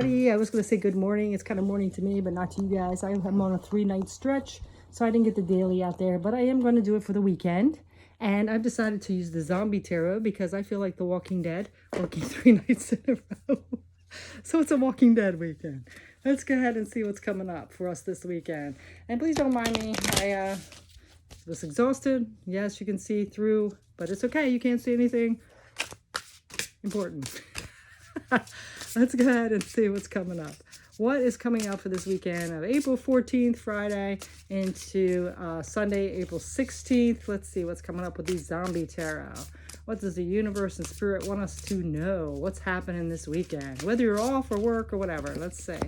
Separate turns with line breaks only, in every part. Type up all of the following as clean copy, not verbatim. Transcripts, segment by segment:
everybody. I was going to say good morning. It's kind of morning to me, but not to you guys. I'm on a 3-night stretch, so I didn't get the daily out there, but I am going to do it for the weekend. And I've decided to use the Zombie Tarot because I feel like The Walking Dead working 3 nights in a row. So it's a Walking Dead weekend. Let's go ahead and see what's coming up for us this weekend. And please don't mind me. I was exhausted. Yes, you can see through, but it's okay. You can't see anything important. Let's go ahead and see what's coming up. What is coming up for this weekend of April 14th, Friday, into Sunday, April 16th. Let's see what's coming up with these Zombie Tarot. What does the universe and spirit want us to know? What's happening this weekend? Whether you're off or work or whatever. Let's see.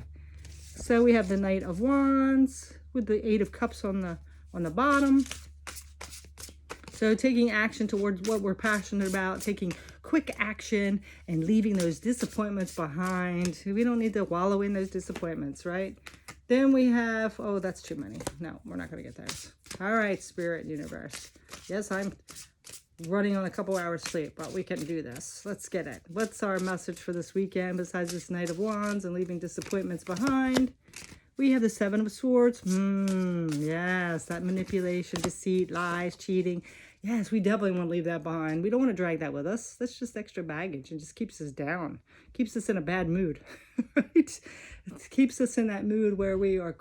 So we have the Knight of Wands with the 8 of Cups on the bottom. So taking action towards what we're passionate about, taking quick action and leaving those disappointments behind. We don't need to wallow in those disappointments, right? Then we have, oh, that's too many. No, we're not going to get those. All right, Spirit Universe. Yes, I'm running on a couple hours sleep, but we can do this. Let's get it. What's our message for this weekend besides this Knight of Wands and leaving disappointments behind? We have the 7 of Swords. Yes, that manipulation, deceit, lies, cheating. Yes, we definitely want to leave that behind. We don't want to drag that with us. That's just extra baggage and just keeps us down. Keeps us in a bad mood, right? It keeps us in that mood where we are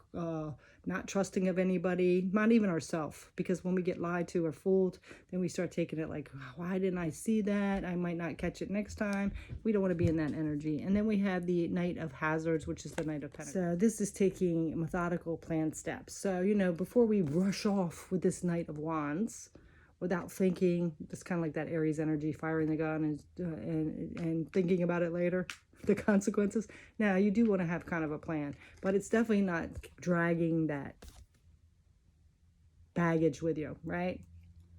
not trusting of anybody, not even ourselves. Because when we get lied to or fooled, then we start taking it like, why didn't I see that? I might not catch it next time. We don't want to be in that energy. And then we have the Knight of Hazards, which is the Knight of Pentacles. So this is taking methodical planned steps. So, you know, before we rush off with this Knight of Wands, without thinking, just kind of like that Aries energy, firing the gun and thinking about it later, the consequences. Now, you do want to have kind of a plan, but it's definitely not dragging that baggage with you, right?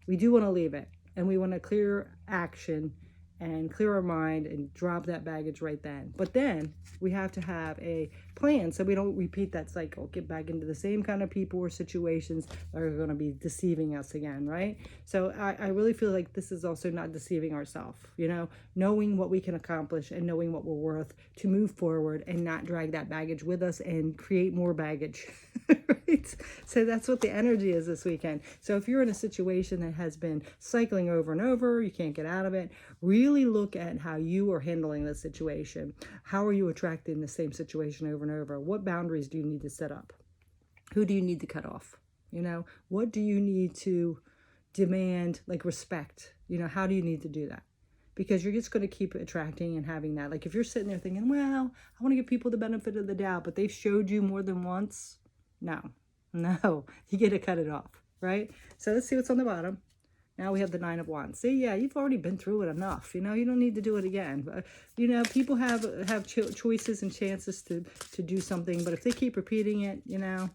We do want to leave it, and we want to clear action and clear our mind and drop that baggage right then. But then we have to have a plan so we don't repeat that cycle, get back into the same kind of people or situations that are going to be deceiving us again, right? So I really feel like this is also not deceiving ourselves, you know, knowing what we can accomplish and knowing what we're worth to move forward and not drag that baggage with us and create more baggage, right? So that's what the energy is this weekend. So if you're in a situation that has been cycling over and over, you can't get out of it, really look at how you are handling the situation. How are you attracting the same situation over and over? What boundaries do you need to set up? Who do you need to cut off? You know, what do you need to demand, like respect? You know, how do you need to do that? Because you're just going to keep attracting and having that. Like if you're sitting there thinking, well, I want to give people the benefit of the doubt, but they've showed you more than once. No, you get to cut it off, right? So let's see what's on the bottom. Now we have the 9 of Wands. See, yeah, you've already been through it enough. You know, you don't need to do it again. But, you know, people have choices and chances to do something. But if they keep repeating it, you know,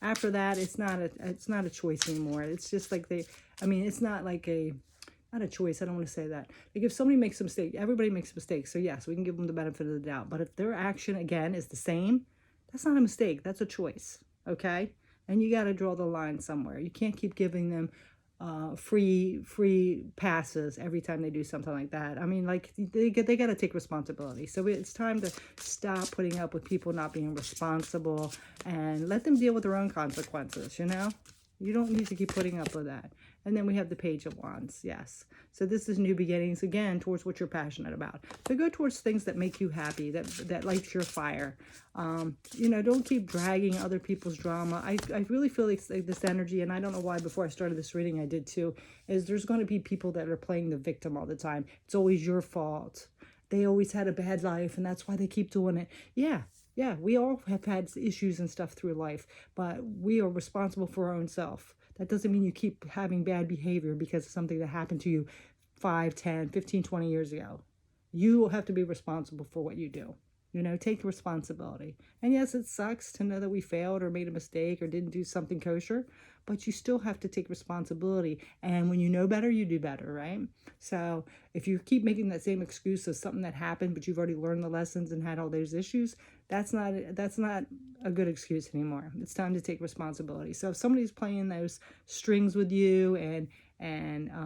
after that, it's not a choice anymore. It's just like it's not like not a choice. I don't want to say that. Like if somebody makes a mistake, everybody makes mistakes. So yes, we can give them the benefit of the doubt. But if their action, again, is the same, that's not a mistake. That's a choice, okay? And you got to draw the line somewhere. You can't keep giving them free passes every time they do something like that. I mean, like they got to take responsibility. So it's time to stop putting up with people not being responsible and let them deal with their own consequences, you know? You don't need to keep putting up with that. And then we have the Page of Wands. Yes. So this is new beginnings, again, towards what you're passionate about. So go towards things that make you happy, that lights your fire. You know, don't keep dragging other people's drama. I really feel like this energy, and I don't know why before I started this reading I did too, is there's going to be people that are playing the victim all the time. It's always your fault. They always had a bad life, and that's why they keep doing it. Yeah, we all have had issues and stuff through life, but we are responsible for our own self. That doesn't mean you keep having bad behavior because of something that happened to you 5, 10, 15, 20 years ago. You have to be responsible for what you do. You know, take responsibility. And yes, it sucks to know that we failed or made a mistake or didn't do something kosher, but you still have to take responsibility. And when you know better, you do better, right? So if you keep making that same excuse of something that happened, but you've already learned the lessons and had all those issues, that's not a good excuse anymore. It's time to take responsibility. So if somebody's playing those strings with you and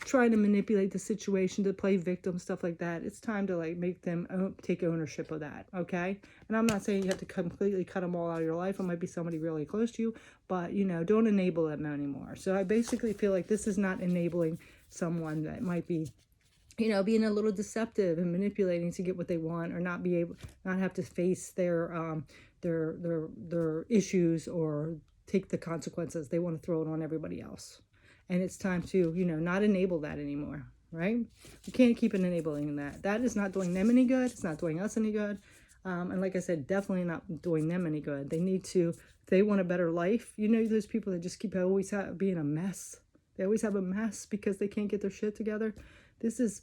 trying to manipulate the situation to play victim, stuff like that. It's time to like make them take ownership of that, okay? And I'm not saying you have to completely cut them all out of your life. It might be somebody really close to you, but, you know, don't enable them anymore. So I basically feel like this is not enabling someone that might be, you know, being a little deceptive and manipulating to get what they want, or not have to face their issues or take the consequences. They want to throw it on everybody else. And it's time to, you know, not enable that anymore, right? We can't keep enabling that. That is not doing them any good. It's not doing us any good. And like I said, definitely not doing them any good. They need to, if they want a better life, you know, those people that just keep always being a mess. They always have a mess because they can't get their shit together. This is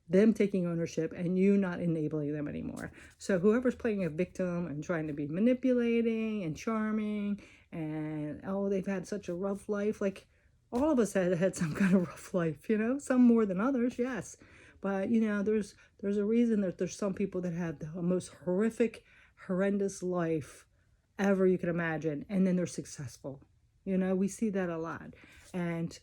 them taking ownership and you not enabling them anymore. So whoever's playing a victim and trying to be manipulating and charming and, oh, they've had such a rough life. Like, all of us had some kind of rough life, you know, some more than others, yes. But, you know, there's a reason that there's some people that have the most horrific, horrendous life ever you can imagine. And then they're successful. You know, we see that a lot. And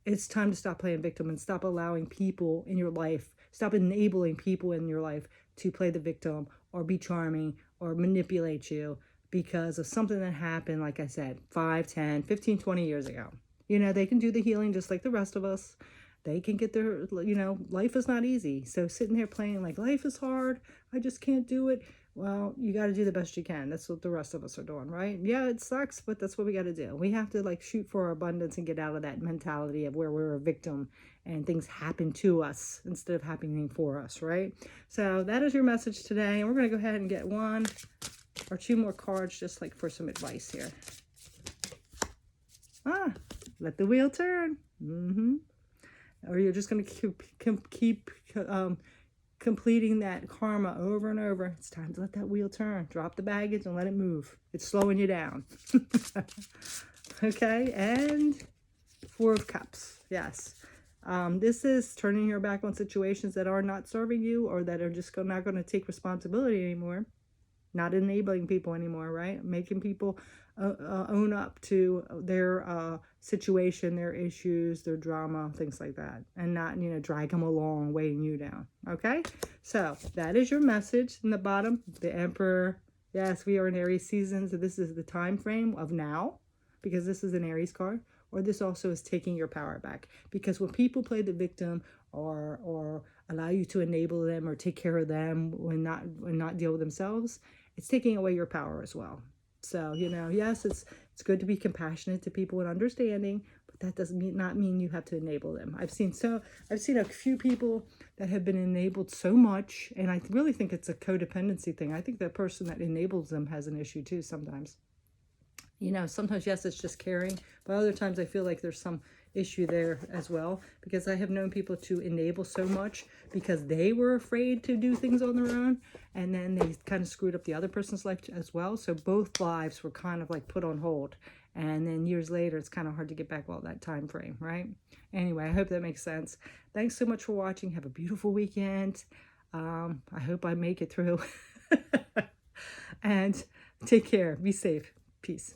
it's time to stop playing victim and stop allowing people in your life, stop enabling people in your life to play the victim or be charming or manipulate you because of something that happened, like I said, 5, 10, 15, 20 years ago. You know, they can do the healing just like the rest of us. They can get their, you know, life is not easy. So sitting there playing like life is hard, I just can't do it. Well, you got to do the best you can. That's what the rest of us are doing, right? Yeah, it sucks, but that's what we got to do. We have to like shoot for our abundance and get out of that mentality of where we're a victim and things happen to us instead of happening for us, right? So that is your message today. And we're going to go ahead and get 1 or 2 more cards just like for some advice here. Let the wheel turn. Or you're just going to keep completing that karma over and over. It's time to let that wheel turn. Drop the baggage and let it move. It's slowing you down. Okay, and 4 of Cups. Yes. This is turning your back on situations that are not serving you or that are just not going to take responsibility anymore. Not enabling people anymore, right? Making people own up to their situation, their issues, their drama, things like that. And not, you know, drag them along, weighing you down. Okay? So that is your message in the bottom. The Emperor. Yes, we are in Aries season. So this is the time frame of now, because this is an Aries card. Or this also is taking your power back. Because when people play the victim or allow you to enable them or take care of them when not deal with themselves, it's taking away your power as well. So, you know, yes, it's good to be compassionate to people and understanding, but that doesn't not mean you have to enable them. I've seen a few people that have been enabled so much, and I really think it's a codependency thing. I think the person that enables them has an issue too sometimes. You know, sometimes, yes, it's just caring, but other times I feel like there's some issue there as well, because I have known people to enable so much because they were afraid to do things on their own, and then they kind of screwed up the other person's life as well. So both lives were kind of like put on hold, and then years later it's kind of hard to get back all that time frame, right? Anyway, I hope that makes sense. Thanks so much for watching. Have a beautiful weekend. I hope I make it through. And take care. Be safe. Peace.